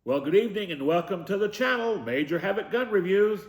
Well, good evening and welcome to the channel, Major Havoc Gun Reviews.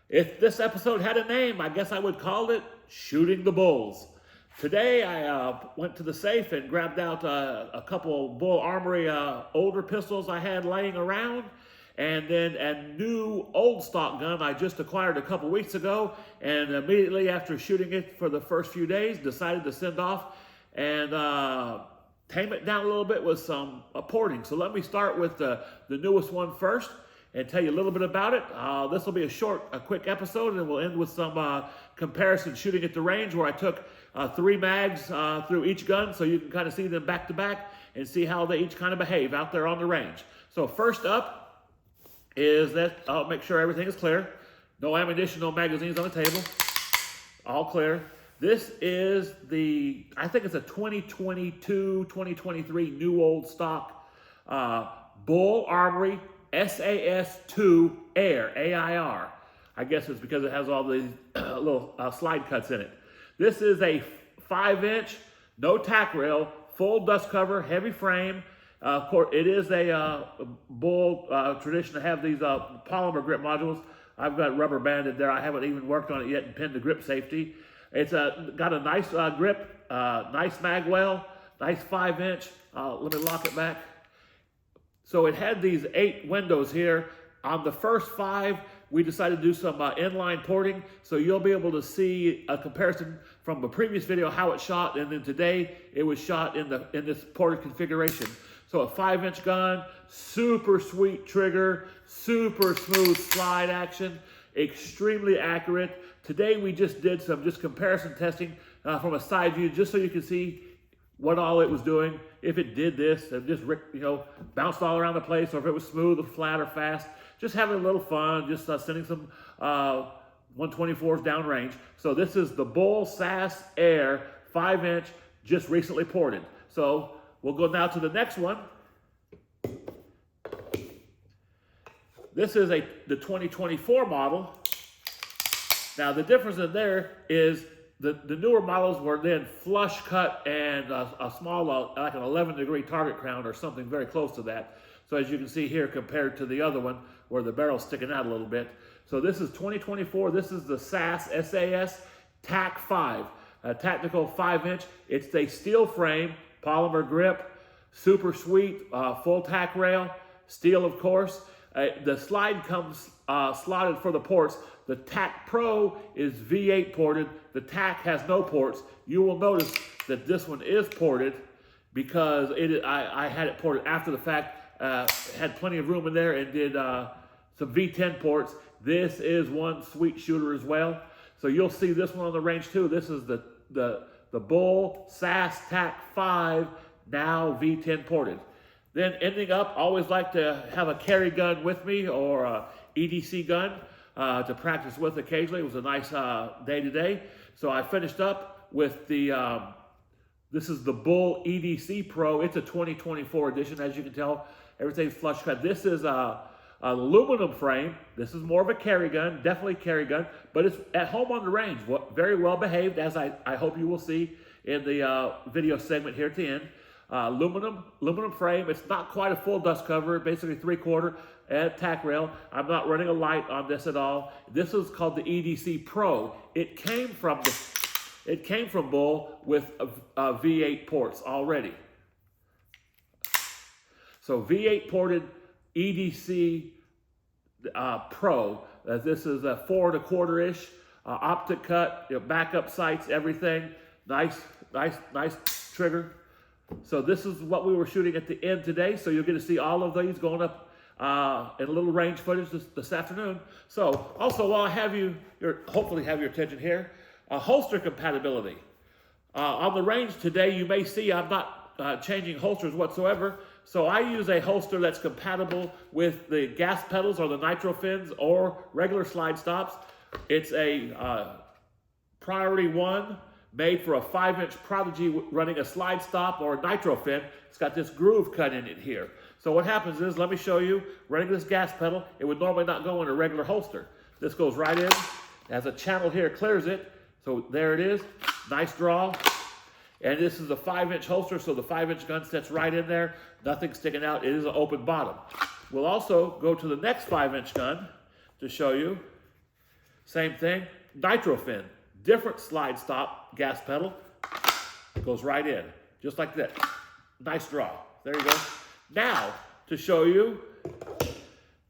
If this episode had a name, I guess I would call it Shooting the Bulls. Today I went to the safe and grabbed out a couple Bul Armory older pistols I had laying around, and then a new old stock gun I just acquired a couple weeks ago, and immediately after shooting it for the first few days, decided to send off and tame it down a little bit with some porting. So let me start with the newest one first and tell you a little bit about it. This will be a quick episode, and we'll end with some comparison shooting at the range where I took 3 mags through each gun so you can kind of see them back to back and see how they each kind of behave out there on the range. So first up is that I'll make sure everything is clear. No ammunition, no magazines on the table. All clear. This is I think it's a 2022, 2023 new old stock Bul Armory SAS Air, A-I-R. I guess it's because it has all these little slide cuts in it. This is a 5-inch, no tack rail, full dust cover, heavy frame. Of course, it is a Bul tradition to have these polymer grip modules. I've got rubber banded there. I haven't even worked on it yet and pinned the grip safety. It's got a nice grip, nice mag well, nice 5-inch. Let me lock it back. So it had these 8 windows here. On the first 5, we decided to do some inline porting, so you'll be able to see a comparison from the previous video how it shot, and then today it was shot in this ported configuration. So a 5-inch gun, super sweet trigger, super smooth slide action, extremely accurate. Today we just did some comparison testing from a side view, just so you can see what all it was doing. If it did this and just bounced all around the place, or if it was smooth or flat or fast. Just having a little fun, just sending some 124s downrange. So this is the Bul SAS Air 5-inch, just recently ported. So we'll go now to the next one. This is the 2024 model. Now the difference in there is the newer models were then flush cut and a small, like an 11-degree target crown or something very close to that. So as you can see here, compared to the other one where the barrel's sticking out a little bit. So this is 2024. This is the SAS Tac 5, a tactical 5-inch. It's a steel frame, polymer grip, super sweet, full tack rail, steel of course. The slide comes slotted for the ports. The Tac Pro is V8 ported. The Tac has no ports. You will notice that this one is ported because I had it ported after the fact. Had plenty of room in there and did some V10 ports. This is one sweet shooter as well. So you'll see this one on the range too. This is the Bul SAS Tac 5, now V10 ported. Then ending up, always like to have a carry gun with me or a EDC gun to practice with occasionally. It was a nice day today. So I finished up with this is the Bul EDC Pro. It's a 2024 edition, as you can tell. Everything's flush cut. This is an aluminum frame. This is more of a carry gun, definitely carry gun, but it's at home on the range. Very well behaved, as I hope you will see in the video segment here at the end. Aluminum frame. It's not quite a full dust cover, basically 3/4 and tack rail. I'm not running a light on this at all. This is called the EDC Pro. It came from Bul with V8 ports already. So V8 ported EDC Pro. This is a 4 1/4-ish optic cut, backup sights, everything. Nice trigger. So this is what we were shooting at the end today. So you'll get to see all of these going up in a little range footage this afternoon. So also, while I have hopefully have your attention here, holster compatibility. On the range today, you may see I'm not changing holsters whatsoever. So I use a holster that's compatible with the gas pedals or the nitro fins or regular slide stops. It's a Priority 1 made for a 5-inch Prodigy running a slide stop or a nitro fin. It's got this groove cut in it here. So what happens is, let me show you, running this gas pedal, it would normally not go in a regular holster. This goes right in, it has a channel here, clears it. So there it is, nice draw. And this is a 5-inch holster, so the 5-inch gun sits right in there. Nothing sticking out. It is an open bottom. We'll also go to the next 5-inch gun to show you. Same thing, nitro fin, different slide stop gas pedal. Goes right in, just like that. Nice draw. There you go. Now, to show you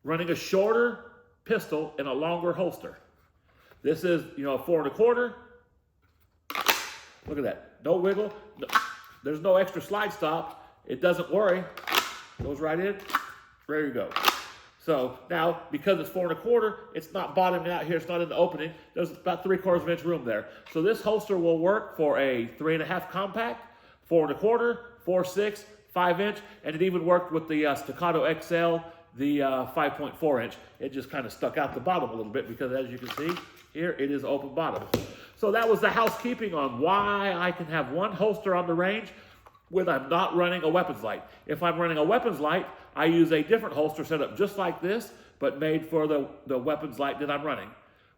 running a shorter pistol in a longer holster. This is, 4 1/4. Look at that. No wiggle. No, there's no extra slide stop. It doesn't worry. Goes right in. There you go. So now, because it's 4 1/4, it's not bottoming out here. It's not in the opening. There's about 3/4 of an inch room there. So this holster will work for a 3.5 compact, 4 1/4, 4.6, 5-inch, and it even worked with the Staccato XL, the 5.4-inch. It just kind of stuck out the bottom a little bit because, as you can see, here it is open bottom. So that was the housekeeping on why I can have one holster on the range when I'm not running a weapons light. If I'm running a weapons light, I use a different holster set up just like this, but made for the weapons light that I'm running.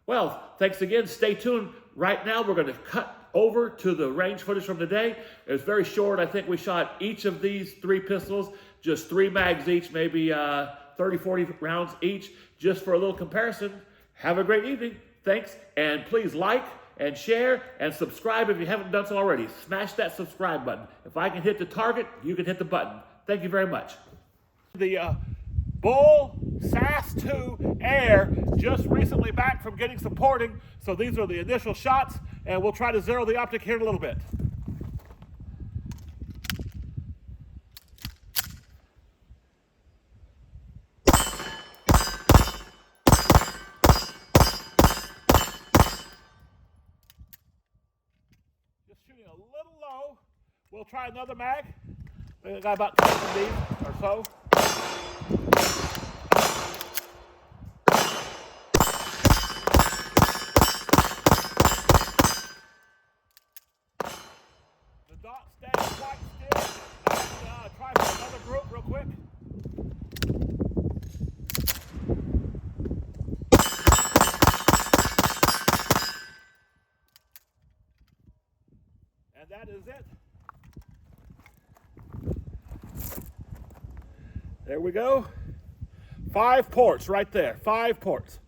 Well, thanks again. Stay tuned. Right now, we're going to cut over to the range footage from today. It was very short. I think we shot each of these 3 pistols, just 3 mags each, maybe 30, 40 rounds each, just for a little comparison. Have a great evening. Thanks, and please like and share and subscribe if you haven't done so already. Smash that subscribe button. If I can hit the target, you can hit the button. Thank you very much. The Bul SAS Air, just recently back from getting some porting, so these are the initial shots, and we'll try to zero the optic here in a little bit. Just shooting a little low. We'll try another mag. I got about 10 of these or so. The dot stays quite still. Let's try for another group real quick. And that is it. There we go. 5 ports right there. 5 ports.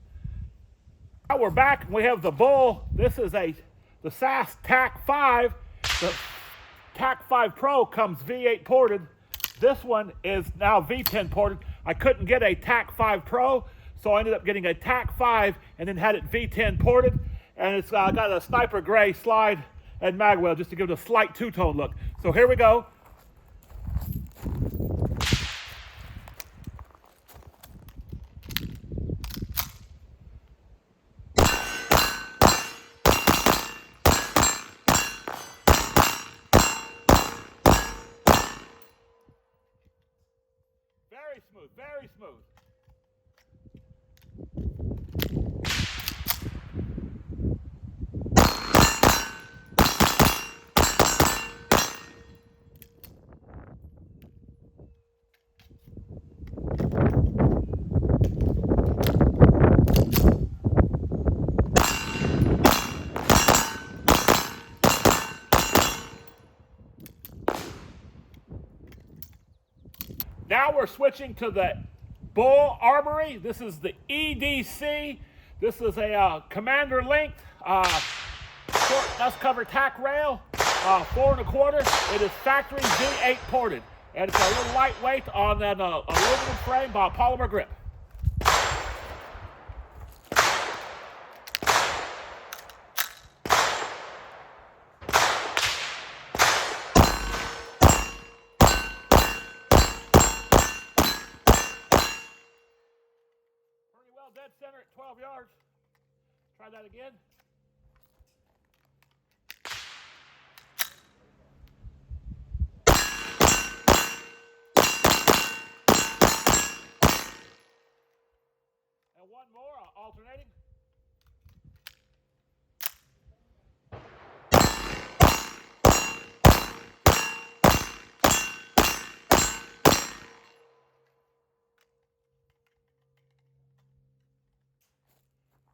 Now we're back. We have the Bul. This is the SAS Tac 5. The Tac 5 Pro comes V8 ported. This one is now V10 ported. I couldn't get a Tac 5 Pro, so I ended up getting a Tac 5 and then had it V10 ported. And it's got a sniper gray slide and magwell just to give it a slight two-tone look. So here we go. Very smooth, very smooth. Now we're switching to the Bul Armory. This is the EDC. This is a commander length, short dust cover tack rail, 4 1/4. It is factory V8 ported. And it's a little lightweight on an aluminum frame by a polymer grip. Dead center at 12 yards. Try that again. And one more, alternating.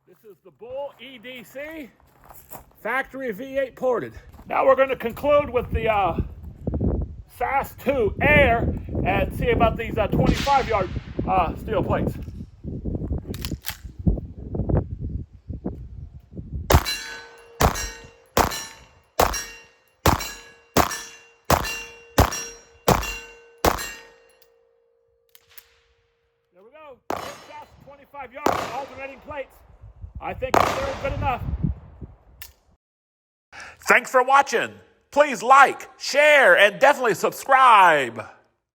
This is the Bul EDC, factory V8 ported. Now we're going to conclude with the SASii Air and see about these 25-yard steel plates. There we go. 10 shots, 25 yards, alternating plates. I think it's good enough. Thanks for watching. Please like, share, and definitely subscribe.